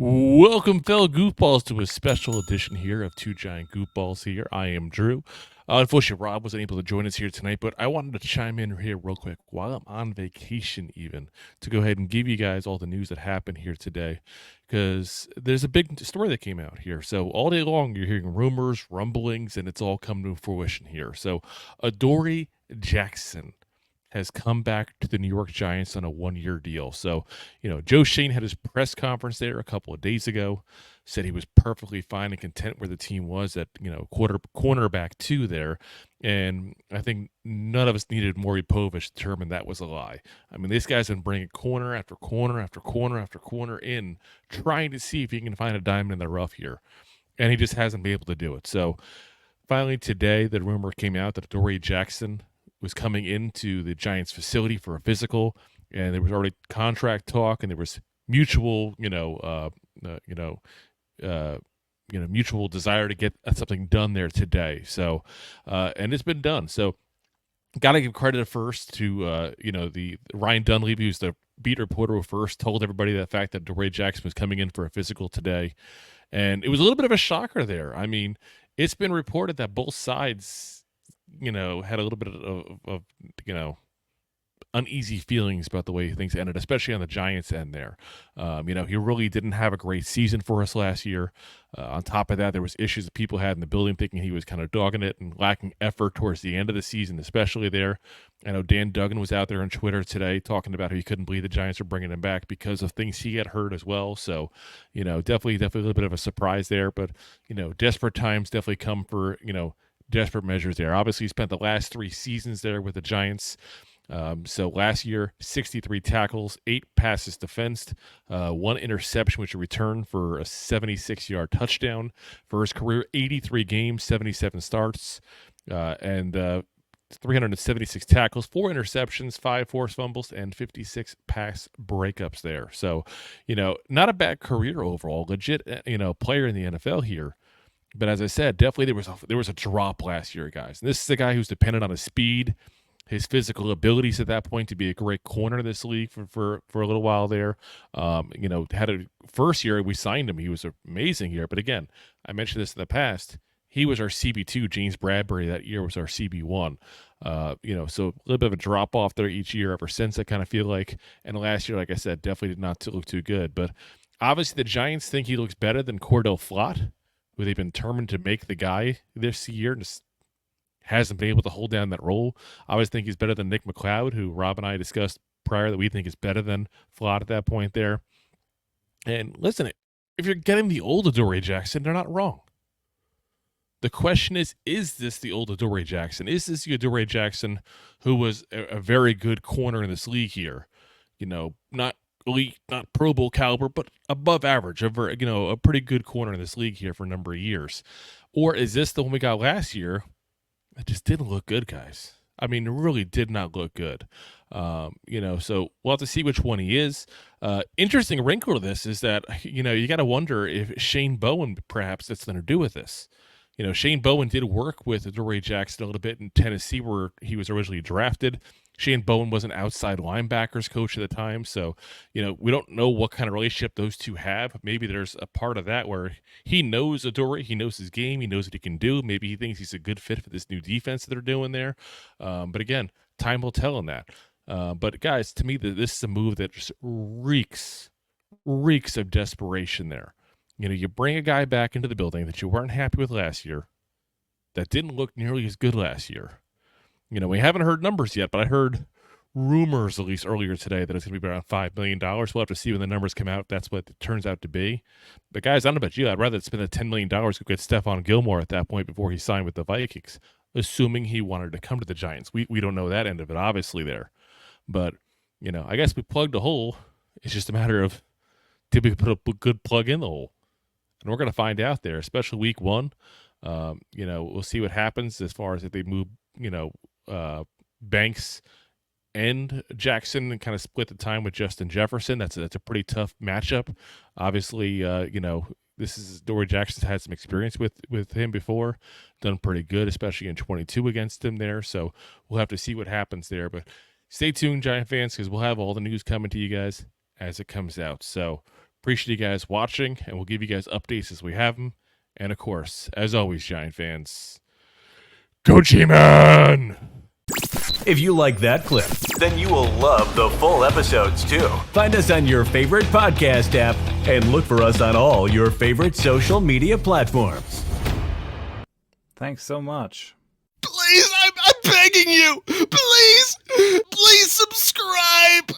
Welcome, fellow goofballs, to a special edition here of Two Giant Goofballs here. I am Drew. Unfortunately, Rob wasn't able to join us here tonight, but I wanted to chime in here real quick while I'm on vacation, even to go ahead and give you guys all the news that happened here today, because there's a big story that came out here. So all day long, you're hearing rumors, rumblings, and it's all come to fruition here. So Adoree Jackson has come back to the New York Giants on a one-year deal. So, Joe Schoen had his press conference there a couple of days ago, said he was perfectly fine and content where the team was at, cornerback two there. And I think none of us needed Maury Povich to determine that was a lie. I mean, this guy's been bringing corner after corner after corner after corner in, trying to see if he can find a diamond in the rough here. And he just hasn't been able to do it. So finally today, the rumor came out that Adoree Jackson was coming into the Giants facility for a physical, and there was already contract talk, and there was mutual, mutual desire to get something done there today. So, and it's been done. So, got to give credit first to the Ryan Dunleavy, who's the beat reporter who first told everybody the fact that Adoree Jackson was coming in for a physical today, and it was a little bit of a shocker there. I mean, it's been reported that both sides had a little bit of uneasy feelings about the way things ended, especially on the Giants end there. He really didn't have a great season for us last year. On top of that, there was issues that people had in the building thinking he was kind of dogging it and lacking effort towards the end of the season, especially there. I know Dan Duggan was out there on Twitter today talking about how he couldn't believe the Giants were bringing him back because of things he had heard as well. So, definitely a little bit of a surprise there. But, desperate times definitely come for, desperate measures there. Obviously, he spent the last 3 seasons there with the Giants. So last year, 63 tackles, 8 passes defensed, 1 interception, which returned for a 76-yard touchdown. For his career, 83 games, 77 starts, and 376 tackles, 4 interceptions, 5 forced fumbles, and 56 pass breakups there. So, not a bad career overall. Legit, player in the NFL here. But as I said, definitely there was a drop last year, guys. And this is a guy who's dependent on his speed, his physical abilities at that point to be a great corner in this league for a little while there. Had a first year we signed him. He was amazing here. But again, I mentioned this in the past. He was our CB2. James Bradbury that year was our CB1. So a little bit of a drop off there each year ever since, I kind of feel like. And last year, like I said, definitely did not look too good. But obviously the Giants think he looks better than Cordell Flott, who they've been determined to make the guy this year, and just hasn't been able to hold down that role. I always think he's better than Nick McLeod, who Rob and I discussed prior that we think is better than Flott at that point there. And listen, if you're getting the old Adoree Jackson, they're not wrong. The question is this the old Adoree Jackson? Is this the Adoree Jackson who was a very good corner in this league here? Not elite, not Pro Bowl caliber, but above average, a pretty good corner in this league here for a number of years. Or is this the one we got last year? It just didn't look good, guys. I mean, it really did not look good. So we'll have to see which one he is. Interesting wrinkle to this is that, you got to wonder if Shane Bowen perhaps that's going to do with this. Shane Bowen did work with Adoree Jackson a little bit in Tennessee where he was originally drafted. Shane Bowen was an outside linebackers coach at the time. So, we don't know what kind of relationship those two have. Maybe there's a part of that where he knows Adoree, he knows his game, he knows what he can do. Maybe he thinks he's a good fit for this new defense that they're doing there. But again, time will tell on that. But guys, to me, this is a move that just reeks of desperation there. You bring a guy back into the building that you weren't happy with last year, that didn't look nearly as good last year. We haven't heard numbers yet, but I heard rumors, at least earlier today, that it's going to be around $5 million. We'll have to see when the numbers come out if that's what it turns out to be. But guys, I don't know about you. I'd rather spend the $10 million to get Stephon Gilmore at that point before he signed with the Vikings, assuming he wanted to come to the Giants. We don't know that end of it, obviously, there. But, I guess we plugged a hole. It's just a matter of, did we put a good plug in the hole? And we're going to find out there, especially week 1. We'll see what happens as far as if they move, Banks and Jackson and kind of split the time with Justin Jefferson. That's a pretty tough matchup. Obviously, this is Adoree Jackson's had some experience with him before, done pretty good, especially in 22 against him there. So we'll have to see what happens there. But stay tuned, Giant fans, because we'll have all the news coming to you guys as it comes out. So Appreciate you guys watching, and we'll give you guys updates as we have them. And of course, as always, Giant fans, go G-Man! If you like that clip, then you will love the full episodes too. Find us on your favorite podcast app and look for us on all your favorite social media platforms. Thanks so much. Please, I'm begging you. Please subscribe.